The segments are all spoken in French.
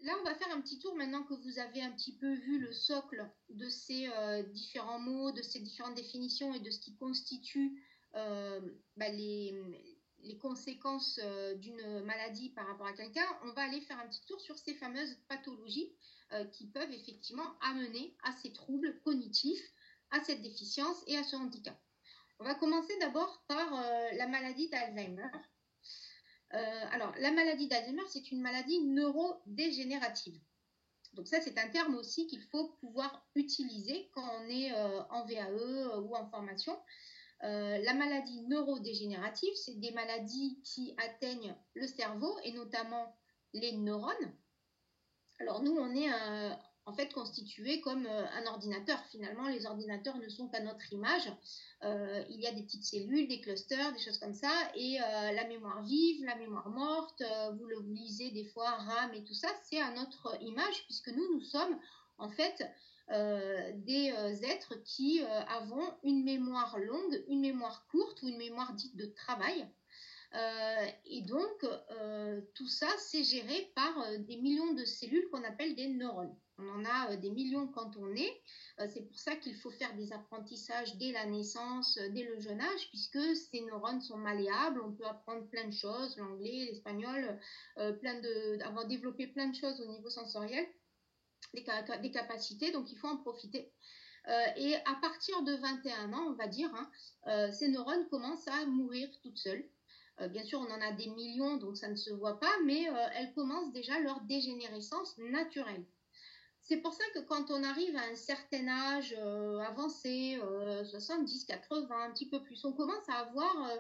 Là, on va faire un petit tour maintenant que vous avez un petit peu vu le socle de ces différents mots, de ces différentes définitions et de ce qui constitue euh, bah, les conséquences d'une maladie par rapport à quelqu'un. On va aller faire un petit tour sur ces fameuses pathologies qui peuvent effectivement amener à ces troubles cognitifs, à cette déficience et à ce handicap. On va commencer d'abord par la maladie d'Alzheimer. Alors, la maladie d'Alzheimer, c'est une maladie neurodégénérative. Donc ça, c'est un terme aussi qu'il faut pouvoir utiliser quand on est en VAE ou en formation. La maladie neurodégénérative, c'est des maladies qui atteignent le cerveau et notamment les neurones. Alors nous, on est en fait constitué comme un ordinateur. Finalement, les ordinateurs ne sont qu'à notre image. Il y a des petites cellules, des clusters, des choses comme ça. Et la mémoire vive, la mémoire morte, vous lisez des fois RAM et tout ça, c'est à notre image puisque nous sommes en fait des êtres qui avons une mémoire longue, une mémoire courte ou une mémoire dite de travail. Et donc, tout ça, c'est géré par des millions de cellules qu'on appelle des neurones. On en a des millions quand on est. C'est pour ça qu'il faut faire des apprentissages dès la naissance, dès le jeune âge, puisque ces neurones sont malléables. On peut apprendre plein de choses, l'anglais, l'espagnol, avoir développé plein de choses au niveau sensoriel, des capacités, donc il faut en profiter. Et à partir de 21 ans, on va dire, ces neurones commencent à mourir toutes seules. Bien sûr, on en a des millions, donc ça ne se voit pas, mais elles commencent déjà leur dégénérescence naturelle. C'est pour ça que quand on arrive à un certain âge avancé, 70, 80, un petit peu plus, on commence à avoir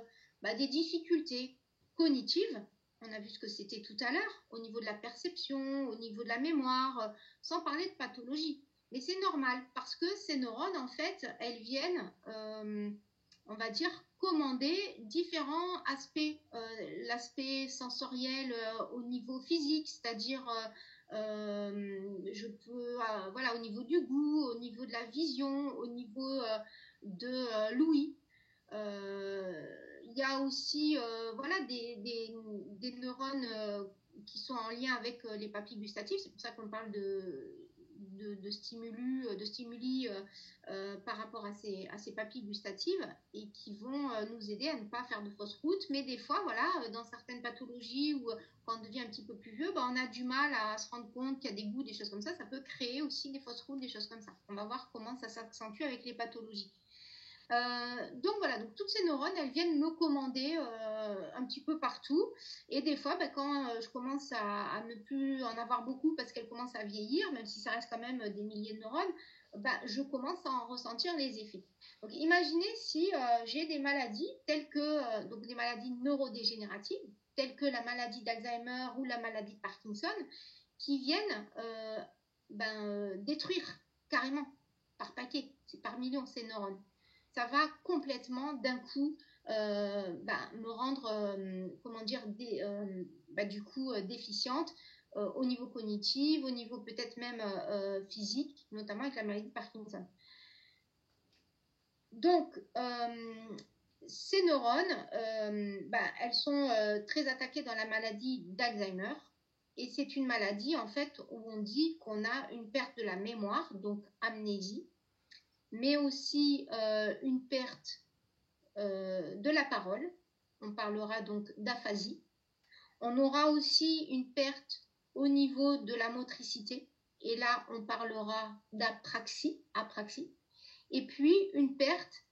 des difficultés cognitives. On a vu ce que c'était tout à l'heure, au niveau de la perception, au niveau de la mémoire, sans parler de pathologie. Mais c'est normal, parce que ces neurones, en fait, elles viennent, on va dire, commander différents aspects. L'aspect sensoriel au niveau physique, c'est-à-dire je peux, voilà, au niveau du goût, au niveau de la vision, au niveau de l'ouïe. Il y a aussi voilà, des neurones qui sont en lien avec les papilles gustatives. C'est pour ça qu'on parle de stimuli par rapport à ces papilles gustatives et qui vont nous aider à ne pas faire de fausses routes. Mais des fois, voilà, dans certaines pathologies ou quand on devient un petit peu plus vieux, on a du mal à se rendre compte qu'il y a des goûts, des choses comme ça. Ça peut créer aussi des fausses routes, des choses comme ça. On va voir comment ça s'accentue avec les pathologies. Donc voilà, donc toutes ces neurones, elles viennent me commander un petit peu partout. Et des fois, quand je commence à ne plus en avoir beaucoup parce qu'elles commencent à vieillir, même si ça reste quand même des milliers de neurones, je commence à en ressentir les effets. Donc imaginez si j'ai des maladies telles que donc des maladies neurodégénératives, telles que la maladie d'Alzheimer ou la maladie de Parkinson, qui viennent détruire carrément par paquet, c'est par millions ces neurones. Ça va complètement d'un coup me rendre, comment dire, du coup déficiente au niveau cognitif, au niveau peut-être même physique, notamment avec la maladie de Parkinson. Donc, ces neurones, elles sont très attaquées dans la maladie d'Alzheimer. Et c'est une maladie, en fait, où on dit qu'on a une perte de la mémoire, donc amnésie, mais aussi une perte de la parole. On parlera donc d'aphasie. On aura aussi une perte au niveau de la motricité. Et là, on parlera d'apraxie. Et puis, une perte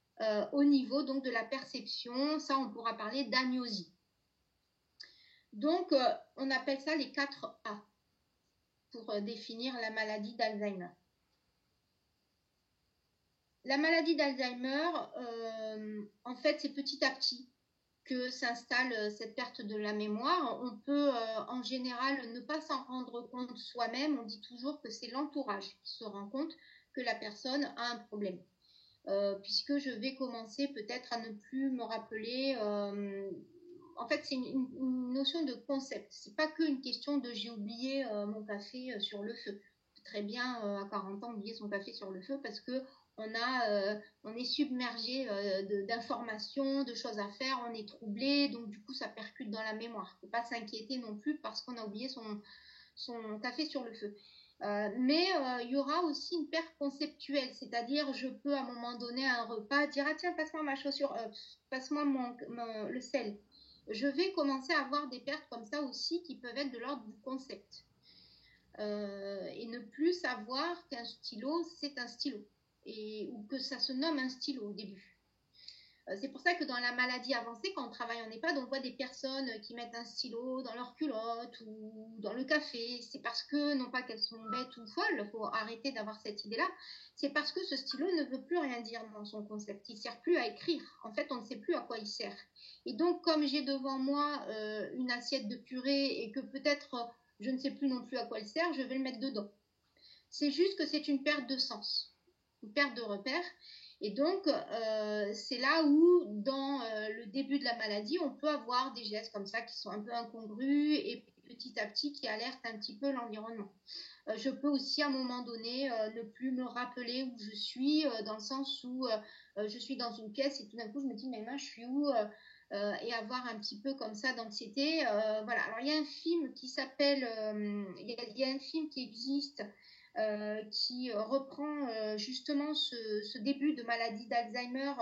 au niveau donc, de la perception. Ça, on pourra parler d'agnosie. Donc, on appelle ça les 4 A pour définir la maladie d'Alzheimer. La maladie d'Alzheimer, en fait, c'est petit à petit que s'installe cette perte de la mémoire. On peut en général ne pas s'en rendre compte soi-même. On dit toujours que c'est l'entourage qui se rend compte que la personne a un problème. Puisque je vais commencer peut-être à ne plus me rappeler. En fait, c'est une notion de concept. C'est pas qu'une question de j'ai oublié mon café sur le feu. On peut très bien à 40 ans oublier son café sur le feu parce que on est submergé d'informations, de choses à faire, on est troublé, donc du coup ça percute dans la mémoire. Il ne faut pas s'inquiéter non plus parce qu'on a oublié son café sur le feu. Mais il y aura aussi une perte conceptuelle, c'est-à-dire je peux à un moment donné à un repas dire ah tiens passe-moi ma chaussure, passe-moi le sel. Je vais commencer à avoir des pertes comme ça aussi qui peuvent être de l'ordre du concept et ne plus savoir qu'un stylo c'est un stylo ou que ça se nomme un stylo au début. C'est pour ça que dans la maladie avancée, quand on travaille en EHPAD, on voit des personnes qui mettent un stylo dans leur culotte ou dans le café. C'est parce que, non pas qu'elles sont bêtes ou folles, il faut arrêter d'avoir cette idée-là, c'est parce que ce stylo ne veut plus rien dire dans son concept. Il ne sert plus à écrire. En fait, on ne sait plus à quoi il sert. Et donc, comme j'ai devant moi une assiette de purée et que peut-être je ne sais plus non plus à quoi elle sert, je vais le mettre dedans. C'est juste que c'est une perte de sens, une perte de repère. Et donc, c'est là où, dans le début de la maladie, on peut avoir des gestes comme ça qui sont un peu incongrus et petit à petit qui alertent un petit peu l'environnement. Je peux aussi, à un moment donné, ne plus me rappeler où je suis, dans le sens où je suis dans une pièce et tout d'un coup, je me dis, mais mince, je suis où et avoir un petit peu comme ça d'anxiété. Voilà. Alors, il y a un film qui s'appelle, il y a un film qui existe qui reprend justement ce début de maladie d'Alzheimer,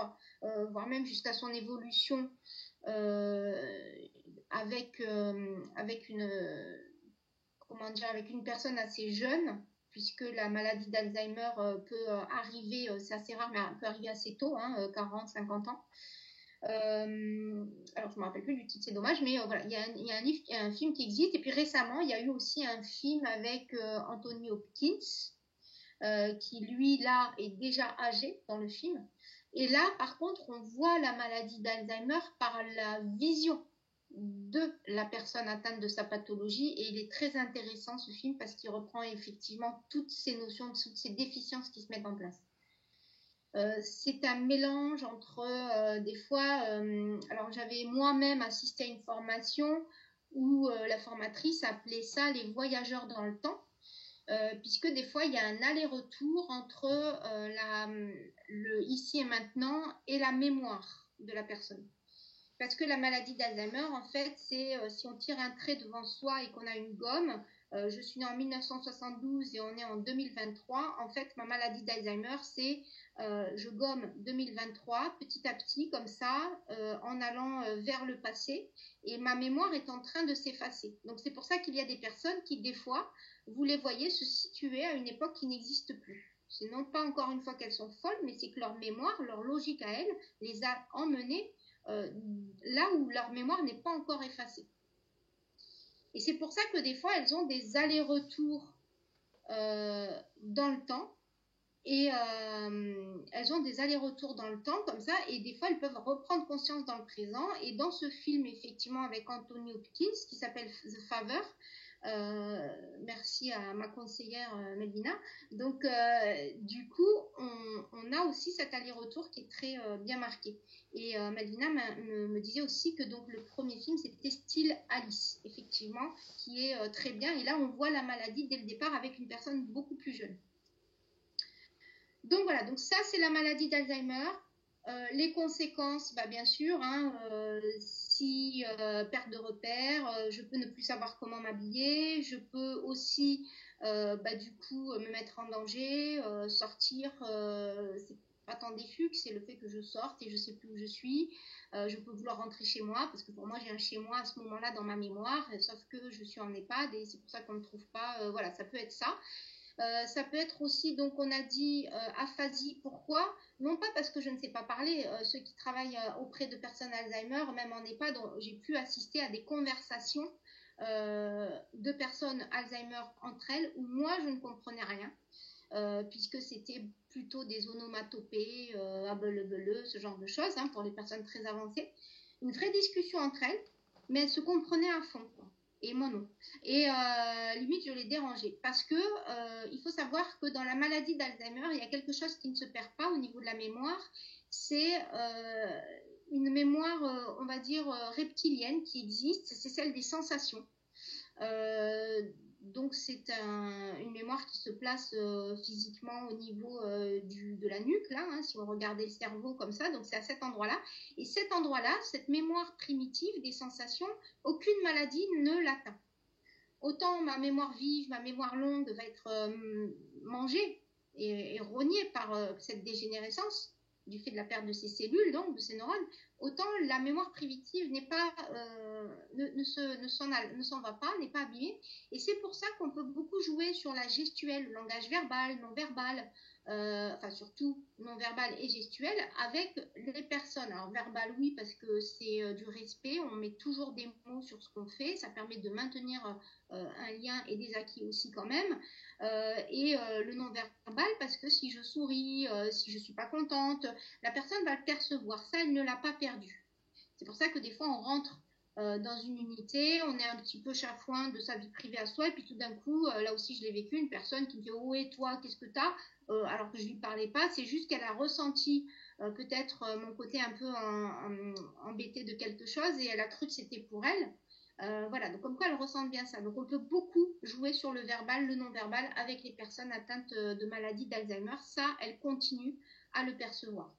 voire même jusqu'à son évolution avec avec une personne assez jeune, puisque la maladie d'Alzheimer peut arriver, c'est assez rare, mais peut arriver assez tôt, 40, 50 ans. Alors je me rappelle plus du titre, c'est dommage, mais voilà, il y a un film qui existe. Et puis récemment, il y a eu aussi un film avec Anthony Hopkins, qui lui là est déjà âgé dans le film. Et là, par contre, on voit la maladie d'Alzheimer par la vision de la personne atteinte de sa pathologie, et il est très intéressant ce film parce qu'il reprend effectivement toutes ces notions, toutes ces déficiences qui se mettent en place. C'est un mélange entre des fois, alors j'avais moi-même assisté à une formation où la formatrice appelait ça les voyageurs dans le temps, puisque des fois il y a un aller-retour entre le ici et maintenant et la mémoire de la personne. Parce que la maladie d'Alzheimer, en fait, c'est si on tire un trait devant soi et qu'on a une gomme, je suis née en 1972 et on est en 2023, en fait, ma maladie d'Alzheimer, c'est je gomme 2023 petit à petit, comme ça, en allant vers le passé, et ma mémoire est en train de s'effacer. Donc c'est pour ça qu'il y a des personnes qui, des fois, vous les voyez se situer à une époque qui n'existe plus. C'est non pas encore une fois qu'elles sont folles, mais c'est que leur mémoire, leur logique à elles, les a emmenées là où leur mémoire n'est pas encore effacée. Et c'est pour ça que des fois, elles ont des allers-retours dans le temps. Et elles ont des allers-retours dans le temps comme ça, et des fois elles peuvent reprendre conscience dans le présent. Et dans ce film, effectivement, avec Anthony Hopkins, qui s'appelle The Favor, merci à ma conseillère Melvina. Donc, du coup, on a aussi cet aller-retour qui est très bien marqué. Et Melvina me disait aussi que donc, le premier film, c'était style Alice, effectivement, qui est très bien. Et là, on voit la maladie dès le départ avec une personne beaucoup plus jeune. Donc voilà, donc ça c'est la maladie d'Alzheimer. Les conséquences, bien sûr, si perte de repères, je peux ne plus savoir comment m'habiller, je peux aussi du coup me mettre en danger, sortir, c'est pas tant des fugues, c'est le fait que je sorte et je sais plus où je suis, je peux vouloir rentrer chez moi, parce que pour moi j'ai un chez moi à ce moment-là dans ma mémoire, sauf que je suis en EHPAD et c'est pour ça qu'on ne trouve pas, voilà, ça peut être ça. Ça peut être aussi, donc on a dit aphasie. Pourquoi? Non pas parce que je ne sais pas parler. Ceux qui travaillent auprès de personnes Alzheimer, même en EHPAD, j'ai pu assister à des conversations de personnes Alzheimer entre elles où moi je ne comprenais rien, puisque c'était plutôt des onomatopées, abele, ce genre de choses, pour les personnes très avancées. Une vraie discussion entre elles, mais elles se comprenaient à fond, quoi. Et moi non. Et limite, je les dérangeais. Parce que il faut savoir que dans la maladie d'Alzheimer, il y a quelque chose qui ne se perd pas au niveau de la mémoire. C'est une mémoire, on va dire, reptilienne qui existe. C'est celle des sensations. Donc c'est une mémoire qui se place physiquement au niveau de la nuque, là, si on regardait le cerveau comme ça, donc c'est à cet endroit-là. Et cet endroit-là, cette mémoire primitive des sensations, aucune maladie ne l'atteint. autant ma mémoire vive, ma mémoire longue va être mangée et rognée par cette dégénérescence du fait de la perte de ces cellules, donc de ces neurones, autant la mémoire primitive n'est pas, ne s'en va pas, n'est pas abîmée. Et c'est pour ça qu'on peut beaucoup jouer sur la gestuelle, le langage verbal, non verbal, enfin surtout non verbal et gestuel, avec les personnes. Alors verbal, oui, parce que c'est du respect, on met toujours des mots sur ce qu'on fait, ça permet de maintenir un lien et des acquis aussi quand même. Et le non-verbal, parce que si je souris, si je ne suis pas contente, la personne va le percevoir. Ça, elle ne l'a pas perdu. C'est pour ça que des fois, on rentre dans une unité, on est un petit peu chafouin de sa vie privée à soi, et puis tout d'un coup, là aussi je l'ai vécu, une personne qui me dit « Oh, et toi, qu'est-ce que t'as ?» alors que je lui parlais pas, c'est juste qu'elle a ressenti peut-être mon côté un peu embêté de quelque chose, et elle a cru que c'était pour elle. Voilà, donc comme quoi elles ressentent bien ça. Donc on peut beaucoup jouer sur le verbal, le non-verbal avec les personnes atteintes de maladie d'Alzheimer. Ça, elles continuent à le percevoir.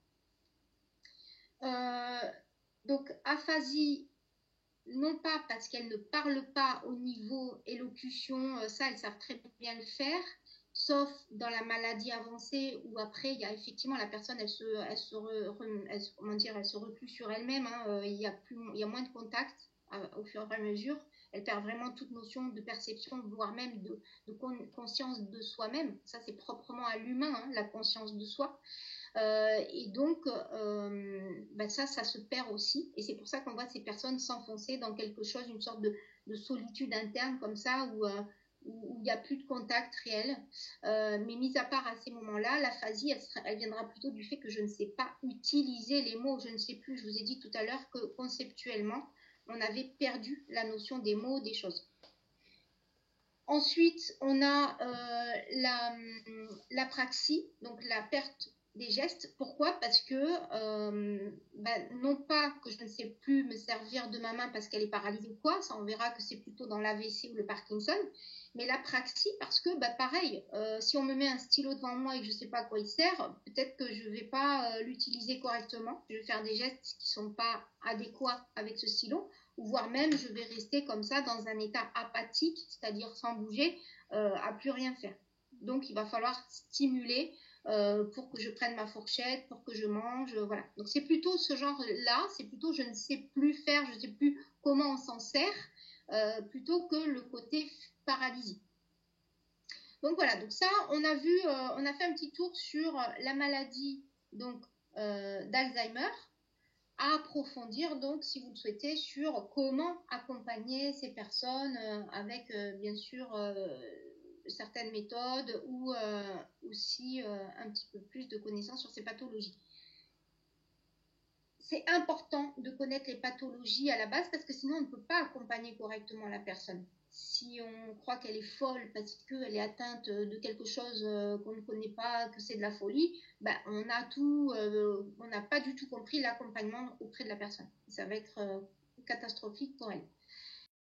Donc aphasie, non pas parce qu'elles ne parlent pas au niveau élocution, ça elles savent très bien le faire, sauf dans la maladie avancée où après il y a effectivement la personne elle se replie sur elle-même, hein, il y a moins de contact au fur et à mesure, elle perd vraiment toute notion de perception, voire même de conscience de soi-même. Ça c'est proprement à l'humain, hein, la conscience de soi. Et donc, ça se perd aussi. Et c'est pour ça qu'on voit ces personnes s'enfoncer dans quelque chose, une sorte de solitude interne comme ça, où il n'y a plus de contact réel. Mais mis à part à ces moments-là, l'aphasie, elle viendra plutôt du fait que je ne sais pas utiliser les mots. Je ne sais plus, je vous ai dit tout à l'heure que conceptuellement, on avait perdu la notion des mots, des choses. Ensuite, on a l'apraxie, donc la perte des gestes. Pourquoi? Parce que, non pas que je ne sais plus me servir de ma main parce qu'elle est paralysée ou quoi, ça on verra que c'est plutôt dans l'AVC ou le Parkinson, mais l'apraxie parce que, pareil, si on me met un stylo devant moi et que je ne sais pas à quoi il sert, peut-être que je ne vais pas l'utiliser correctement, je vais faire des gestes qui ne sont pas adéquats avec ce stylo, ou voire même je vais rester comme ça dans un état apathique, c'est-à-dire sans bouger, à plus rien faire. Donc il va falloir stimuler pour que je prenne ma fourchette, pour que je mange, voilà. Donc c'est plutôt ce genre-là, c'est plutôt je ne sais plus faire, je ne sais plus comment on s'en sert, plutôt que le côté paralysie. Donc voilà, donc ça, on a vu, on a fait un petit tour sur la maladie donc d'Alzheimer, à approfondir donc si vous le souhaitez sur comment accompagner ces personnes avec bien sûr certaines méthodes ou aussi un petit peu plus de connaissances sur ces pathologies. C'est important de connaître les pathologies à la base parce que sinon on ne peut pas accompagner correctement la personne. Si on croit qu'elle est folle parce qu'elle est atteinte de quelque chose qu'on ne connaît pas, que c'est de la folie, on n'a pas du tout compris l'accompagnement auprès de la personne. Ça va être catastrophique pour elle.